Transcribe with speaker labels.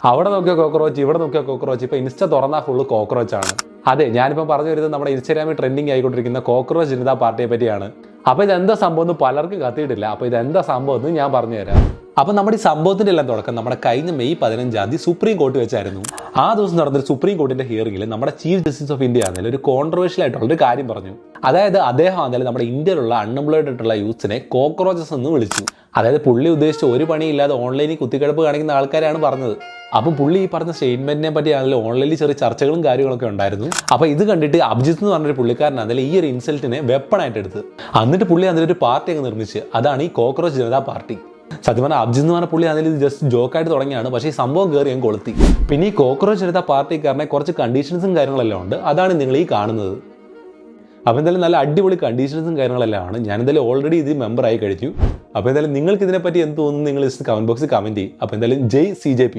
Speaker 1: അവിടെ നോക്കിയ കോക്രോച്ച്, ഇവിടെ നോക്കിയ കോക്രോച്ച്. ഇപ്പൊ ഇൻസ്റ്റ തുറന്നാൽ ഫുള്ള് കോക്രോച്ച് ആണ്. അതെ, ഞാനിപ്പോൾ പറഞ്ഞു വരുന്നത് നമ്മുടെ ഇൻസ്റ്റാഗ്രാമിൽ ട്രെൻഡിങ് ആയിക്കൊണ്ടിരിക്കുന്ന കോക്രോച്ച് ജനതാ പാർട്ടിയെ പറ്റിയാണ്. അപ്പോൾ ഇതെന്താ സംഭവം എന്ന് പലർക്കും കത്തിയിട്ടില്ല. അപ്പോൾ ഇതെന്താ സംഭവം എന്ന് ഞാൻ പറഞ്ഞുതരാം. അപ്പോൾ നമ്മുടെ ഈ സംഭവത്തിൻ്റെ എല്ലാം തുടക്കം നമ്മുടെ കഴിഞ്ഞ മെയ് 15 സുപ്രീം കോർട്ട് വെച്ചായിരുന്നു. ആ ദിവസം നടന്നൊരു സുപ്രീം കോർട്ടിന്റെ ഹിയറിംഗിൽ നമ്മുടെ ചീഫ് ജസ്റ്റിസ് ഓഫ് ഇന്ത്യ ആണെങ്കിലും ഒരു കോൺട്രവേഴ്ഷ്യൽ ആയിട്ടുള്ള ഒരു കാര്യം പറഞ്ഞു. അതായത് അദ്ദേഹം ആണെങ്കിലും നമ്മുടെ ഇന്ത്യയിലുള്ള അൺഎംപ്ലോയിഡ് ആയിട്ടുള്ള യൂത്ത്സിനെ കോക്രോച്ചസ് എന്ന് വിളിച്ചു. അതായത് പുള്ളി ഉദ്ദേശിച്ച ഒരു പണിയില്ലാതെ ഓൺലൈനിൽ കുത്തിക്കിടപ്പ് കാണിക്കുന്ന ആൾക്കാരാണ് പറഞ്ഞത്. അപ്പം പുള്ളി ഈ പറഞ്ഞ സ്റ്റേറ്റ്മെന്റിനെ പറ്റിയാണെങ്കിലും ഓൺലൈനിൽ ചെറിയ ചർച്ചകളും കാര്യങ്ങളൊക്കെ ഉണ്ടായിരുന്നു. അപ്പോൾ ഇത് കണ്ടിട്ട് അഭിജിത്ത് എന്ന് പറഞ്ഞൊരു പുള്ളിക്കാരനാണെങ്കിലും ഈ ഒരു ഇൻസൾട്ടിനെ വെപ്പണായിട്ട് എടുത്ത് എന്നിട്ട് പുള്ളി അതിലൊരു പാർട്ടി അങ്ങ് നിർമ്മിച്ച്. അതാണ് ഈ കോക്രോച്ച് ജനതാ പാർട്ടി. സത്യം പറഞ്ഞാൽ അഭിജിത്ത് എന്ന് പറഞ്ഞ പുള്ളി അതിൽ ജസ്റ്റ് ജോക്കായിട്ട് തുടങ്ങിയാണ്. പക്ഷേ ഈ സംഭവം കയറി ഞാൻ കൊളുത്തി. പിന്നെ ഈ കോക്രോച്ച് ജനതാ പാർട്ടിക്കാരനെ കുറച്ച് കണ്ടീഷൻസും കാര്യങ്ങളെല്ലാം ഉണ്ട്. അതാണ് നിങ്ങൾ ഈ കാണുന്നത്. അപ്പോൾ എന്തായാലും നല്ല അടിപൊളി കണ്ടീഷൻസും കാര്യങ്ങളെല്ലാം ആണ്. ഞാൻ എന്തായാലും ഓൾറെഡി ഇത് മെമ്പർ ആയി കഴിഞ്ഞു. അപ്പോൾ എന്തായാലും നിങ്ങൾക്ക് ഇതിനെപ്പറ്റി എന്ത് തോന്നുന്നു നിങ്ങൾ കമന്റ് ബോക്സിൽ കമന്റ് ചെയ്യും. അപ്പോൾ എന്തായാലും ജയ് CJP.